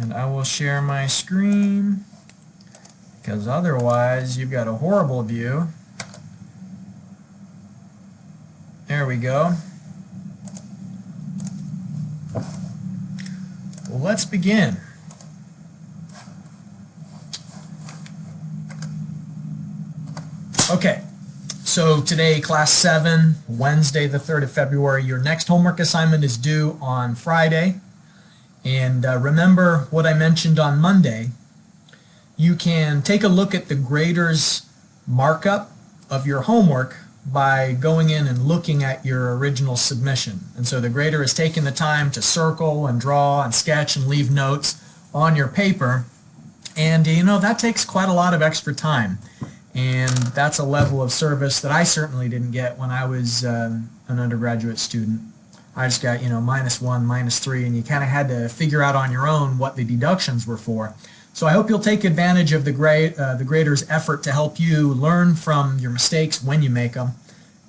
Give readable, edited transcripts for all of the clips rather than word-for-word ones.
And I will share my screen because otherwise you've got a horrible view. There we go. Well, let's begin. Okay, so today, Class 7, Wednesday the 3rd of February. Your next homework assignment is due on Friday. And remember what I mentioned on Monday. You can take a look at the grader's markup of your homework by going in and looking at your original submission. And so the grader has taken the time to circle and draw and sketch and leave notes on your paper. And you know, that takes quite a lot of extra time. And that's a level of service that I certainly didn't get when I was an undergraduate student. I just got, -1, -3, and you kind of had to figure out on your own what the deductions were for. So I hope you'll take advantage of the grader's effort to help you learn from your mistakes when you make them.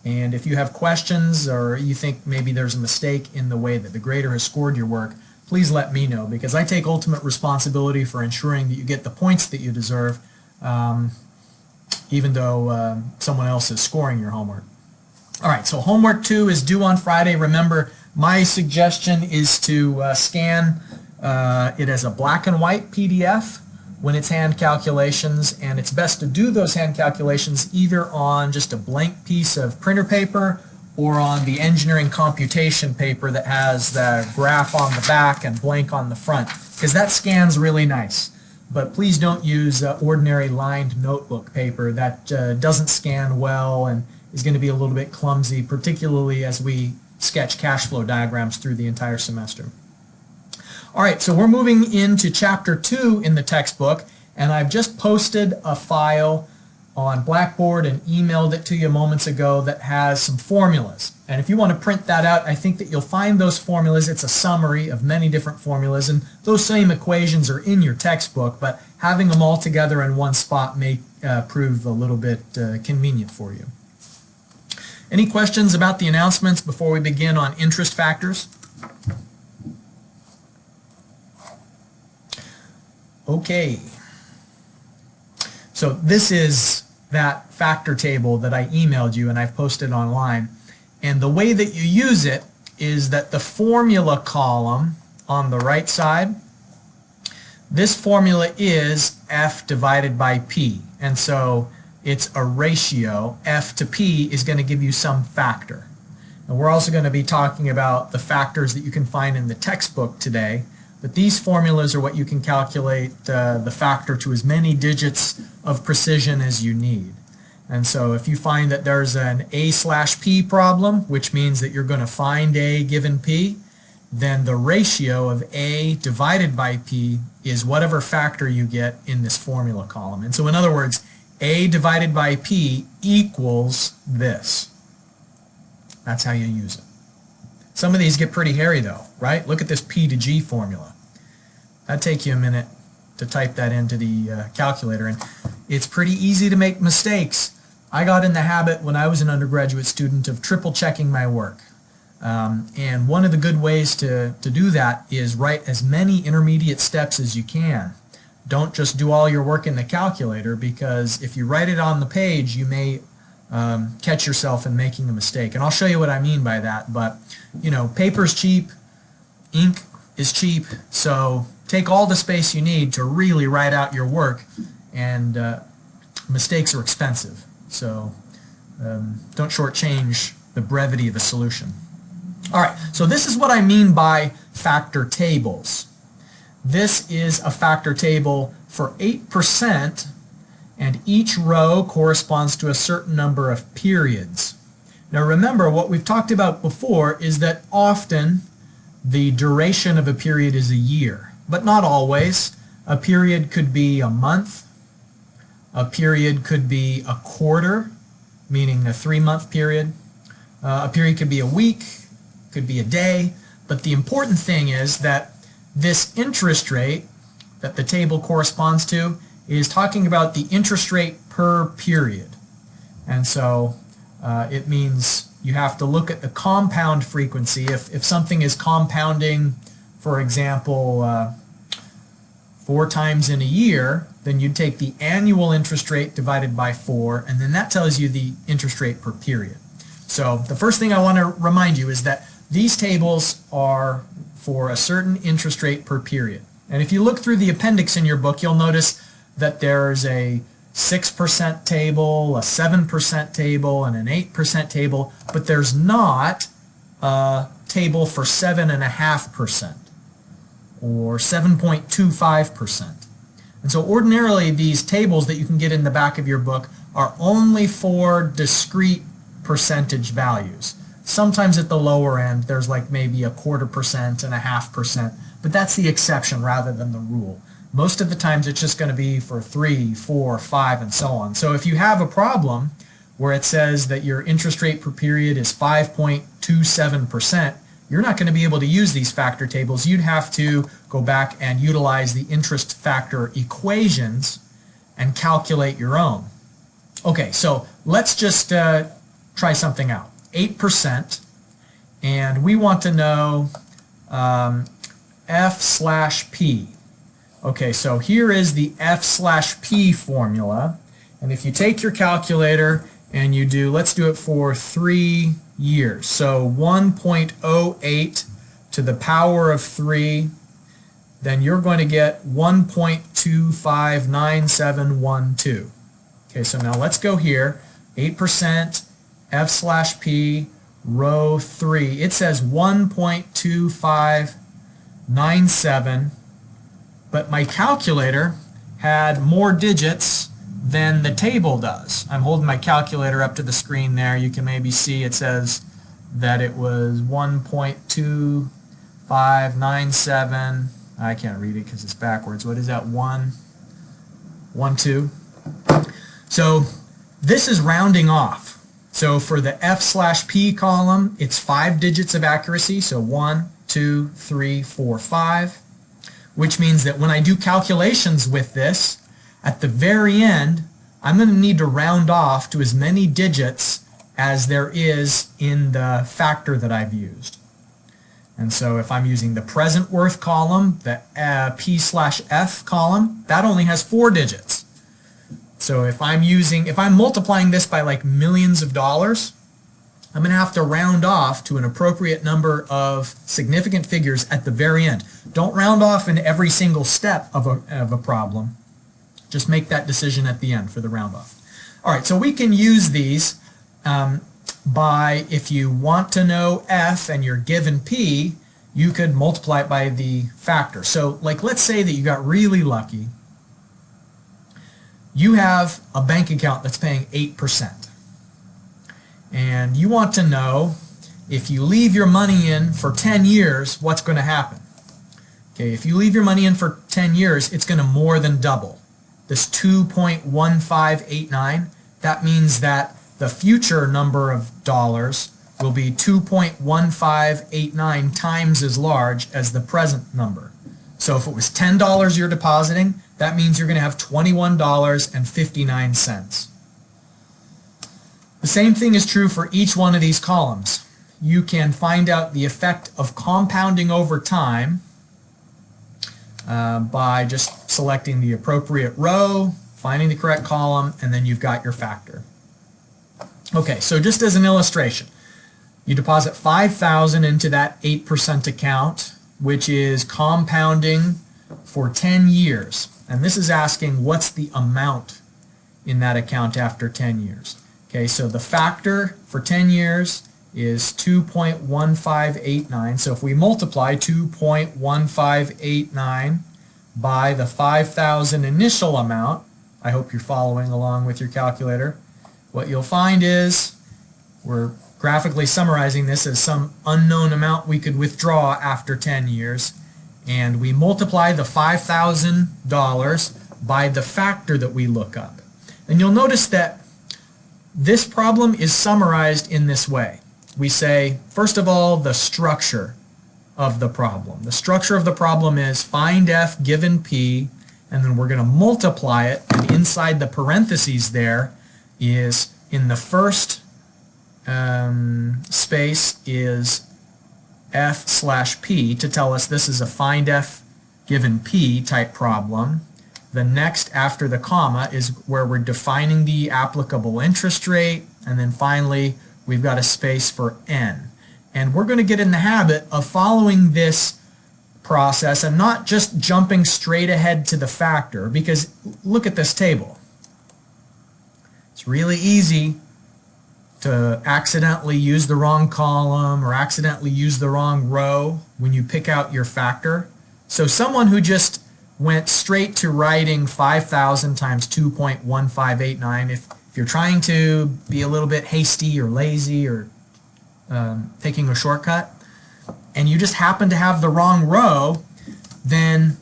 And if you have questions or you think maybe there's a mistake in the way that the grader has scored your work, please let me know, because I take ultimate responsibility for ensuring that you get the points that you deserve, even though someone else is scoring your homework. All right, so homework 2 is due on Friday. Remember, my suggestion is to scan it as a black and white PDF when it's hand calculations, and it's best to do those hand calculations either on just a blank piece of printer paper or on the engineering computation paper that has the graph on the back and blank on the front, because that scans really nice. But please don't use ordinary lined notebook paper. That doesn't scan well and is going to be a little bit clumsy, particularly as we sketch cash flow diagrams through the entire semester. All right, so we're moving into Chapter 2 in the textbook, and I've just posted a file on Blackboard and emailed it to you moments ago that has some formulas. And if you want to print that out, I think that you'll find those formulas. It's a summary of many different formulas, and those same equations are in your textbook, but having them all together in one spot may prove a little bit convenient for you. Any questions about the announcements before we begin on interest factors? Okay. So this is that factor table that I emailed you and I've posted online. And the way that you use it is that the formula column on the right side, this formula is F divided by P. And so it's a ratio. F to P is going to give you some factor. And we're also going to be talking about the factors that you can find in the textbook today. But these formulas are what you can calculate the factor to as many digits of precision as you need. And so if you find that there's an A/P problem, which means that you're going to find A given P, then the ratio of A divided by P is whatever factor you get in this formula column. And so in other words, A divided by P equals this. That's how you use it. Some of these get pretty hairy though, right? Look at this P to G formula. That'd take you a minute to type that into the calculator, and it's pretty easy to make mistakes. I got in the habit when I was an undergraduate student of triple checking my work. And one of the good ways to do that is write as many intermediate steps as you can. Don't just do all your work in the calculator, because if you write it on the page, you may catch yourself in making a mistake. And I'll show you what I mean by that. But, you know, paper's cheap, ink is cheap, so take all the space you need to really write out your work, and mistakes are expensive. So don't shortchange the brevity of a solution. All right, so this is what I mean by factor tables. This is a factor table for 8%, and each row corresponds to a certain number of periods. Now remember, what we've talked about before is that often the duration of a period is a year, but not always. A period could be a month. A period could be a quarter, meaning a 3-month period. A period could be a week, could be a day. But the important thing is that this interest rate that the table corresponds to is talking about the interest rate per period. And so it means you have to look at the compound frequency. If something is compounding, for example, 4 times in a year, then you'd take the annual interest rate divided by 4, and then that tells you the interest rate per period. So the first thing I want to remind you is that these tables are for a certain interest rate per period. And if you look through the appendix in your book, you'll notice that there's a 6% table, a 7% table, and an 8% table, but there's not a table for 7.5% or 7.25%. And so ordinarily these tables that you can get in the back of your book are only for discrete percentage values. Sometimes at the lower end there's like maybe 0.25% and 0.5%, but that's the exception rather than the rule. Most of the times it's just going to be for 3, 4, 5, and so on. So if you have a problem where it says that your interest rate per period is 5.27%, you're not going to be able to use these factor tables. You'd have to go back and utilize the interest factor equations and calculate your own. Okay, so let's just try something out. 8%, and we want to know F/P. Okay, so here is the F/P formula, and if you take your calculator and you do, let's do it for 3 years, so 1.08 to the power of 3, then you're going to get 1.259712. Okay, so now let's go here, 8%, F/P, row 3. It says 1.2597, but my calculator had more digits than the table does. I'm holding my calculator up to the screen there. You can maybe see it says that it was 1.2597. I can't read it because it's backwards. What is that? 1, 2. So this is rounding off. So for the F/P column, it's 5 digits of accuracy, so 1, 2, 3, 4, 5, which means that when I do calculations with this, at the very end, I'm going to need to round off to as many digits as there is in the factor that I've used. And so if I'm using the present worth column, the P/F column, that only has 4 digits. So if I'm multiplying this by like millions of dollars, I'm going to have to round off to an appropriate number of significant figures at the very end. Don't round off in every single step of a problem. Just make that decision at the end for the round off. All right, so we can use these by, if you want to know F and you're given P, you could multiply it by the factor. So like let's say that you got really lucky. You have a bank account that's paying 8%. And you want to know if you leave your money in for 10 years, what's going to happen? Okay, if you leave your money in for 10 years, it's going to more than double. This 2.1589, that means that the future number of dollars will be 2.1589 times as large as the present number. So if it was $10 you're depositing, that means you're going to have $21.59. The same thing is true for each one of these columns. You can find out the effect of compounding over time by just selecting the appropriate row, finding the correct column, and then you've got your factor. Okay, so just as an illustration, you deposit $5,000 into that 8% account, which is compounding for 10 years. And this is asking what's the amount in that account after 10 years. Okay, so the factor for 10 years is 2.1589. So if we multiply 2.1589 by the 5,000 initial amount, I hope you're following along with your calculator, what you'll find is we're graphically summarizing this as some unknown amount we could withdraw after 10 years. And we multiply the $5,000 by the factor that we look up. And you'll notice that this problem is summarized in this way. We say, first of all, the structure of the problem. The structure of the problem is find F given P, and then we're going to multiply it, and inside the parentheses there is, in the first space is F/P to tell us this is a find F given P type problem. The next after the comma is where we're defining the applicable interest rate, and then finally we've got a space for N. And we're going to get in the habit of following this process and not just jumping straight ahead to the factor, because look at this table. It's really easy to accidentally use the wrong column or accidentally use the wrong row when you pick out your factor. So someone who just went straight to writing 5,000 times 2.1589, if you're trying to be a little bit hasty or lazy or taking a shortcut, and you just happen to have the wrong row, then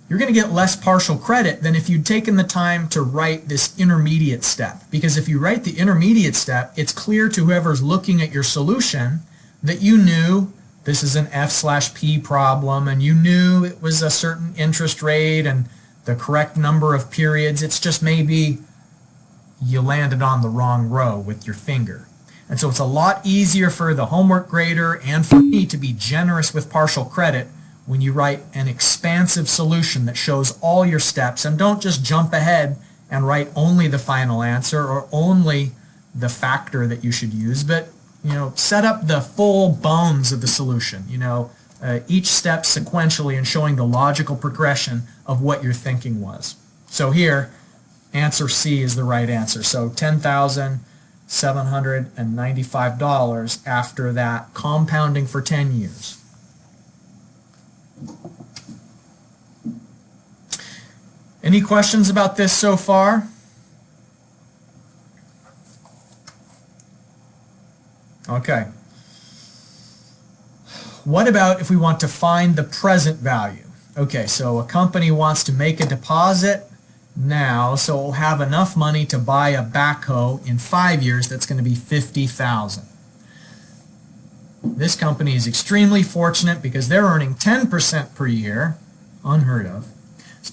you're going to get less partial credit than if you'd taken the time to write this intermediate step. Because if you write the intermediate step, it's clear to whoever's looking at your solution that you knew this is an F/P problem, and you knew it was a certain interest rate and the correct number of periods. It's just maybe you landed on the wrong row with your finger. And so it's a lot easier for the homework grader and for me to be generous with partial credit when you write an expansive solution that shows all your steps, and don't just jump ahead and write only the final answer or only the factor that you should use, but set up the full bones of the solution, each step sequentially and showing the logical progression of what your thinking was. So here, answer C is the right answer. So $10,795 after that compounding for 10 years. Any questions about this so far? Okay. What about if we want to find the present value? Okay, so a company wants to make a deposit now, so it'll have enough money to buy a backhoe in 5 years that's going to be $50,000. This company is extremely fortunate because they're earning 10% per year, unheard of.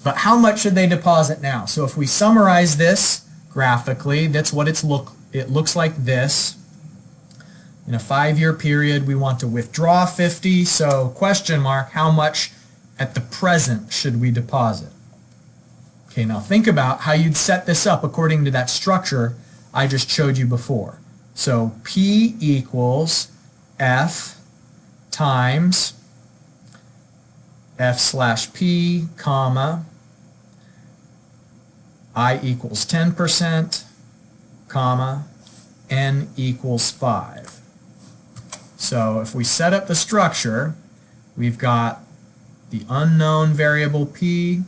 But how much should they deposit now? So if we summarize this graphically, that's what it looks like this. In a 5-year period, we want to withdraw 50, so question mark, how much at the present should we deposit? Okay, now think about how you'd set this up according to that structure I just showed you before. So P equals F times F/P, comma, I equals 10%, comma, N equals 5. So if we set up the structure, we've got the unknown variable P,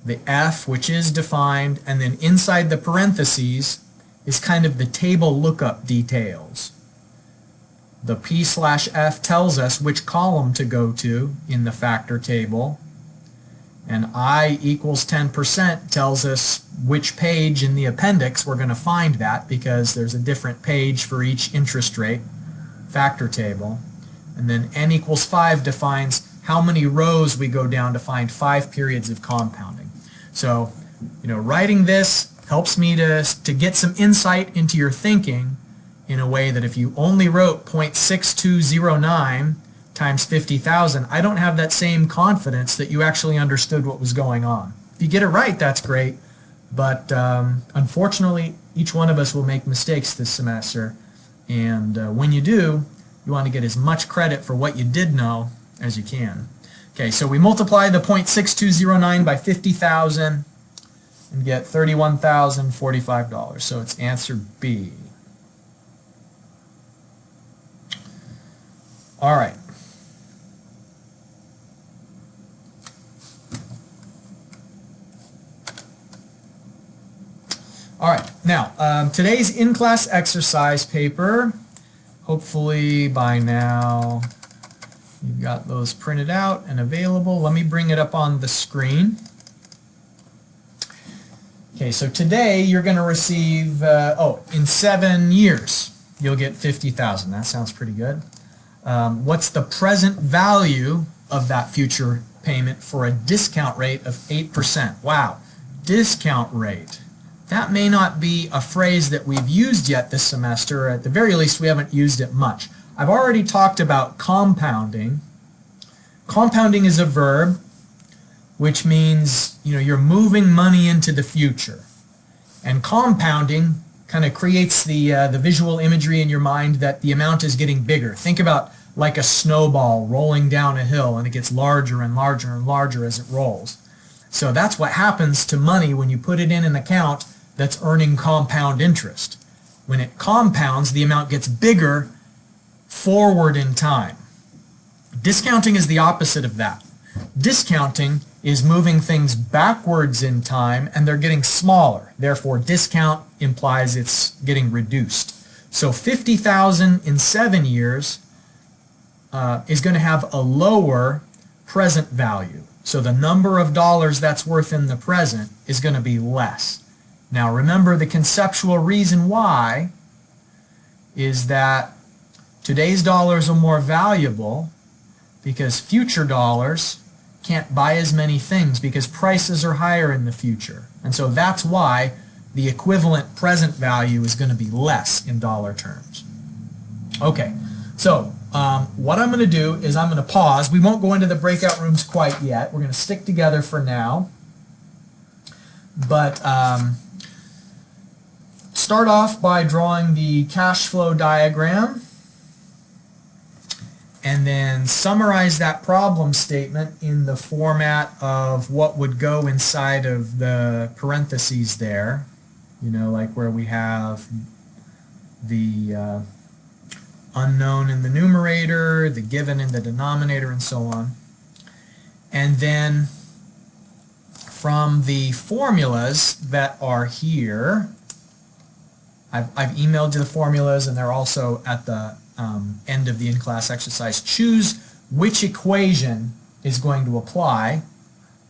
the F, which is defined, and then inside the parentheses is kind of the table lookup details. The P/F tells us which column to go to in the factor table, and I equals 10% tells us which page in the appendix we're going to find that, because there's a different page for each interest rate factor table. And then N equals 5 defines how many rows we go down to find 5 periods of compounding. So, writing this helps me to get some insight into your thinking in a way that if you only wrote 0.6209 times 50,000, I don't have that same confidence that you actually understood what was going on. If you get it right, that's great, but unfortunately, each one of us will make mistakes this semester, and when you do, you want to get as much credit for what you did know as you can. Okay, so we multiply the 0.6209 by 50,000 and get $31,045. So it's answer B. All right. All right, now today's in-class exercise paper, hopefully by now you've got those printed out and available. Let me bring it up on the screen. Okay, so today you're going to receive, in 7 years you'll get 50,000. That sounds pretty good. What's the present value of that future payment for a discount rate of 8%? Wow, discount rate. That may not be a phrase that we've used yet this semester, or at the very least we haven't used it much. I've already talked about compounding. Compounding is a verb. which means you're moving money into the future. And compounding kind of creates the visual imagery in your mind that the amount is getting bigger. Think about like a snowball rolling down a hill, and it gets larger and larger and larger as it rolls. So that's what happens to money when you put it in an account that's earning compound interest. When it compounds, the amount gets bigger forward in time. Discounting is the opposite of that. Discounting is moving things backwards in time, and they're getting smaller. Therefore, discount implies it's getting reduced. So 50,000 in 7 years is going to have a lower present value. So the number of dollars that's worth in the present is going to be less. Now remember, the conceptual reason why is that today's dollars are more valuable because future dollars can't buy as many things because prices are higher in the future. And so that's why the equivalent present value is going to be less in dollar terms. Okay, so what I'm going to do is I'm going to pause. We won't go into the breakout rooms quite yet. We're going to stick together for now. But start off by drawing the cash flow diagram, and then summarize that problem statement in the format of what would go inside of the parentheses there. Like where we have the unknown in the numerator, the given in the denominator, and so on. And then from the formulas that are here, I've emailed you the formulas, and they're also at the end of the in-class exercise. Choose which equation is going to apply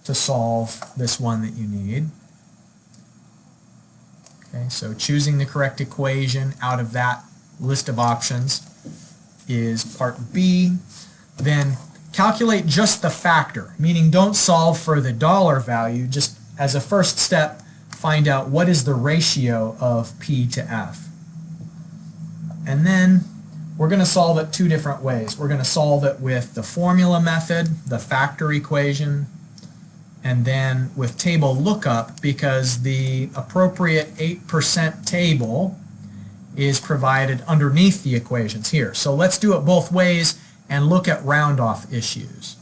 to solve this one that you need. Okay, so choosing the correct equation out of that list of options is part B. Then calculate just the factor, meaning don't solve for the dollar value. Just as a first step, find out what is the ratio of P to F. And then we're going to solve it two different ways. We're going to solve it with the formula method, the factor equation, and then with table lookup, because the appropriate 8% table is provided underneath the equations here. So let's do it both ways and look at round-off issues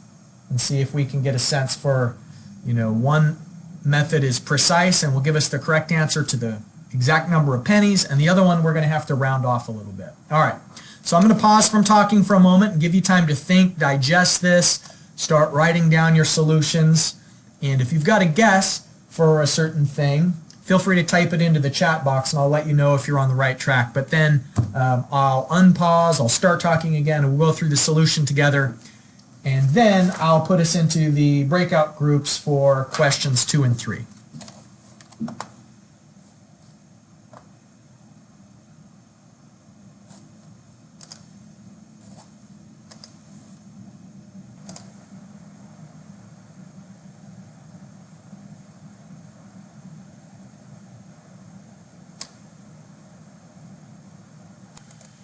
and see if we can get a sense for, one method is precise and will give us the correct answer to the exact number of pennies, and the other one we're going to have to round off a little bit. All right, so I'm going to pause from talking for a moment and give you time to think, digest this, start writing down your solutions, and if you've got a guess for a certain thing, feel free to type it into the chat box and I'll let you know if you're on the right track. But then I'll unpause, I'll start talking again, and we'll go through the solution together. And then I'll put us into the breakout groups for questions 2 and 3.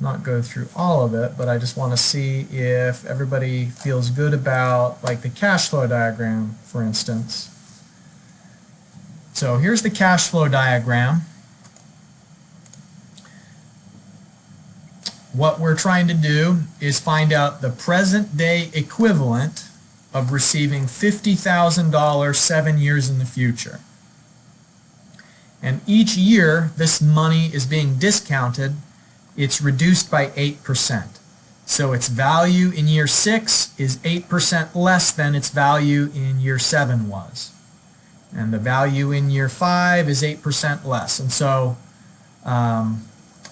Not go through all of it, but I just want to see if everybody feels good about like the cash flow diagram, for instance. So here's the cash flow diagram. What we're trying to do is find out the present day equivalent of receiving $50,000 7 years in the future. And each year this money is being discounted. It's reduced by 8%. So its value in year 6 is 8% less than its value in year 7 was. And the value in year 5 is 8% less. And so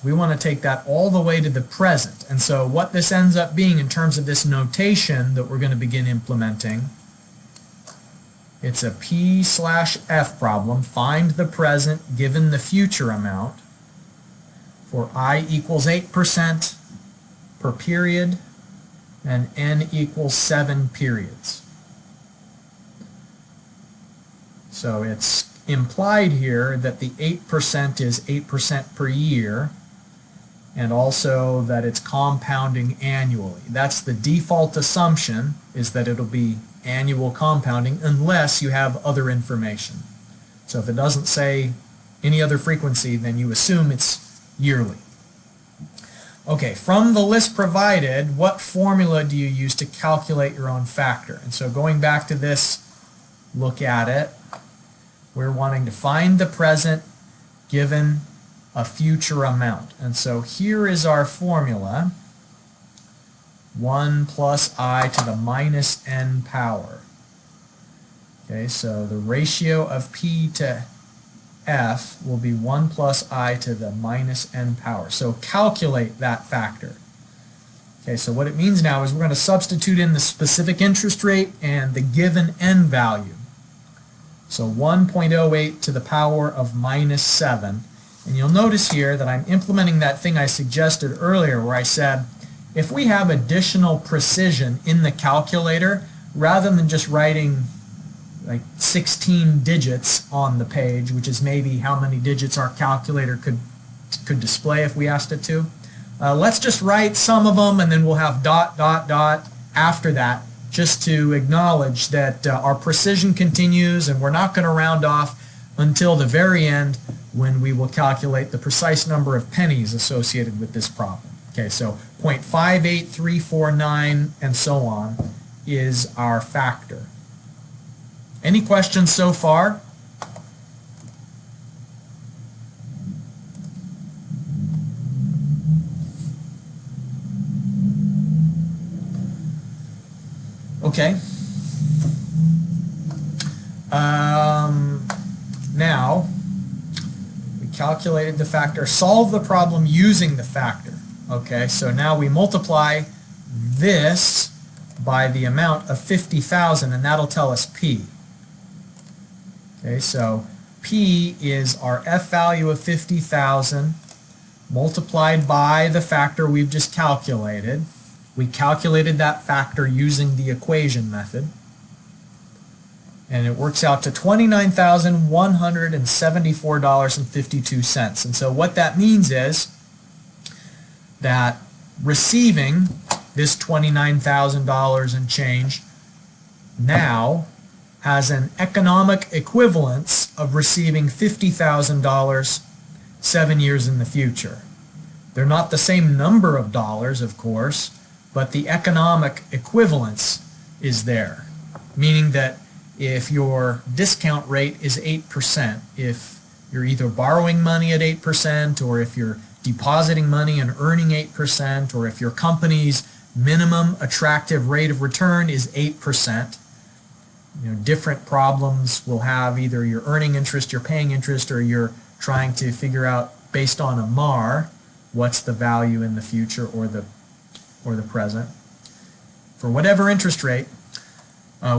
we want to take that all the way to the present. And so what this ends up being in terms of this notation that we're going to begin implementing, it's a P/F problem. Find the present given the future amount for I equals 8% per period and N equals 7 periods. So it's implied here that the 8% is 8% per year, and also that it's compounding annually. That's the default assumption, is that it'll be annual compounding unless you have other information. So if it doesn't say any other frequency, then you assume it's yearly. Okay, from the list provided, what formula do you use to calculate your own factor? And so going back to this, look at it. We're wanting to find the present given a future amount. And so here is our formula, 1 plus I to the minus n power. Okay, so the ratio of P to F will be 1 plus I to the minus n power. So calculate that factor. Okay, so what it means now is we're going to substitute in the specific interest rate and the given n value. So 1.08 to the power of minus 7. And you'll notice here that I'm implementing that thing I suggested earlier where I said if we have additional precision in the calculator, rather than just writing like 16 digits on the page, which is maybe how many digits our calculator could display if we asked it to, let's just write some of them and then we'll have ... after that, just to acknowledge that our precision continues and we're not going to round off until the very end when we will calculate the precise number of pennies associated with this problem. Okay, so 0.58349 and so on is our factor. Any questions so far? Okay. Now, we calculated the factor. Solve the problem using the factor. Okay, so now we multiply this by the amount of 50,000, and that'll tell us P. Okay, so P is our F value of 50,000 multiplied by the factor we've just calculated. We calculated that factor using the equation method, and it works out to $29,174.52. And so what that means is that receiving this $29,000 and change now has an economic equivalence of receiving $50,000 7 years in the future. They're not the same number of dollars, of course, but the economic equivalence is there, meaning that if your discount rate is 8%, if you're either borrowing money at 8%, or if you're depositing money and earning 8%, or if your company's minimum attractive rate of return is 8%, different problems will have either you're earning interest, you're paying interest, or you're trying to figure out based on a MAR what's the value in the future or the present. For whatever interest rate,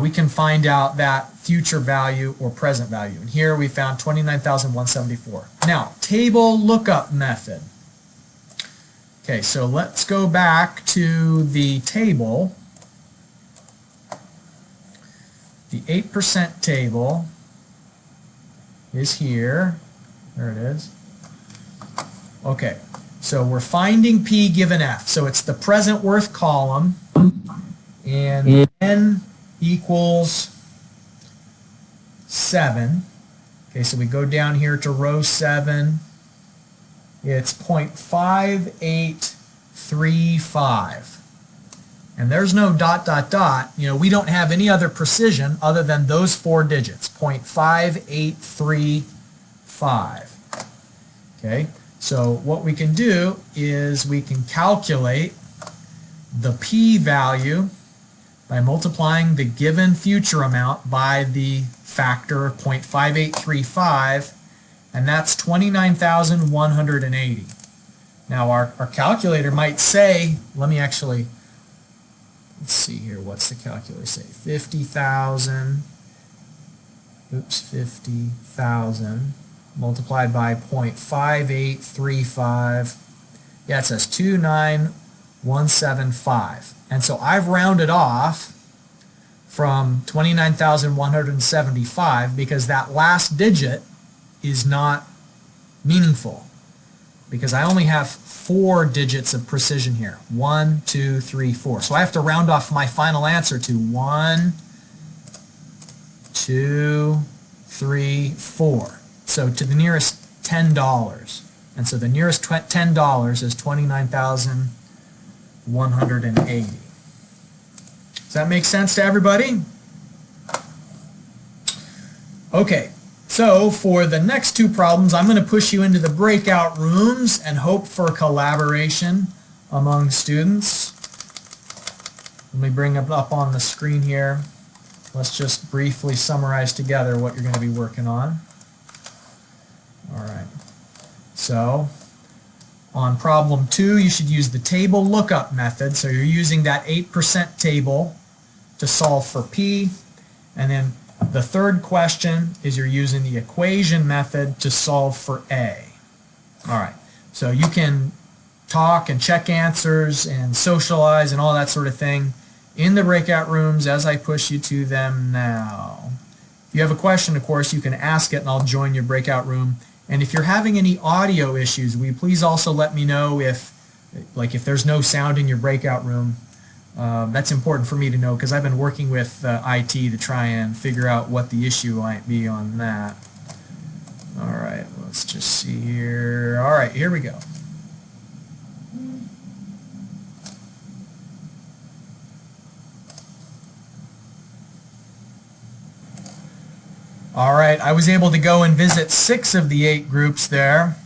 we can find out that future value or present value. And here we found 29,174. Now, table lookup method. Okay, so let's go back to the table. The 8% table is here. There it is. Okay, so we're finding P given F. So it's the present worth column, and N equals 7. Okay, so we go down here to row 7. It's 0.5835. And there's no ... we don't have any other precision other than those 4 digits, 0.5835. Okay, so what we can do is we can calculate the P value by multiplying the given future amount by the factor of 0.5835, and that's 29,180. Now our calculator might say, let's see here, what's the calculator say? 50,000 multiplied by 0.5835. Yeah, it says 29,175. And so I've rounded off from 29,175 because that last digit is not meaningful, because I only have 4 digits of precision here. 1, 2, 3, 4. So I have to round off my final answer to 1, 2, 3, 4. So to the nearest $10. And so the nearest $10 is 29,180. Does that make sense to everybody? Okay, so for the next two problems, I'm going to push you into the breakout rooms and hope for collaboration among students. Let me bring it up on the screen here. Let's just briefly summarize together what you're going to be working on. All right. So on problem 2, you should use the table lookup method. So you're using that 8% table to solve for P. And then the third question is you're using the equation method to solve for A. All right. So you can talk and check answers and socialize and all that sort of thing in the breakout rooms as I push you to them now. If you have a question, of course, you can ask it and I'll join your breakout room. And if you're having any audio issues, will you please also let me know if there's no sound in your breakout room. That's important for me to know because I've been working with IT to try and figure out what the issue might be on that. All right, let's just see here. All right, here we go. All right, I was able to go and visit 6 of the 8 groups there.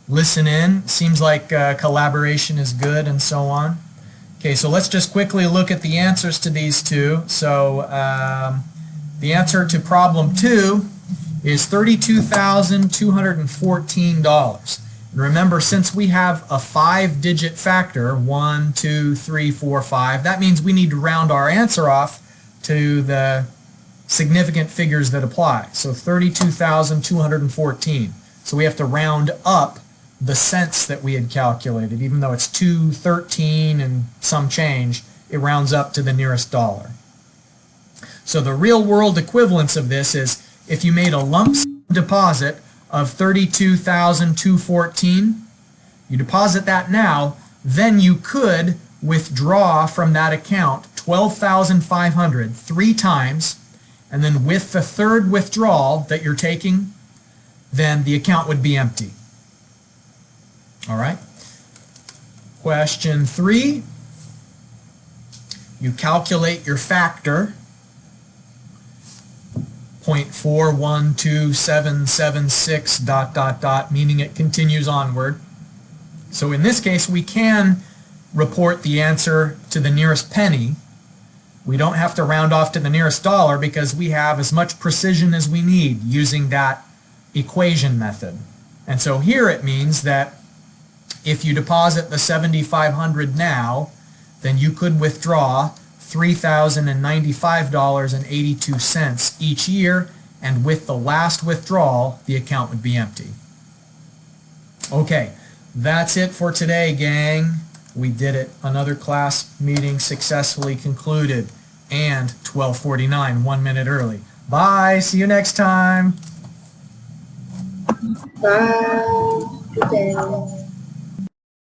Listen in. Seems like collaboration is good and so on. Okay, so let's just quickly look at the answers to these two. So the answer to problem 2 is $32,214. And remember, since we have a 5-digit factor, 1, 2, 3, 4, 5, that means we need to round our answer off to the significant figures that apply. So 32,214. So we have to round up the cents that we had calculated. Even though it's 213 and some change, it rounds up to the nearest dollar. So the real world equivalence of this is if you made a lump sum deposit of 32,214, you deposit that now, then you could withdraw from that account 12,500 3 times, and then with the third withdrawal that you're taking, then the account would be empty. All right. Question 3. You calculate your factor, 0.41277 ... meaning it continues onward. So in this case, we can report the answer to the nearest penny. We don't have to round off to the nearest dollar because we have as much precision as we need using that equation method. And so here it means that if you deposit the $7,500 now, then you could withdraw $3,095.82 each year, and with the last withdrawal, the account would be empty. Okay, that's it for today, gang. We did it. Another class meeting successfully concluded, and 12:49, 1 minute early. Bye. See you next time. Bye. Good day.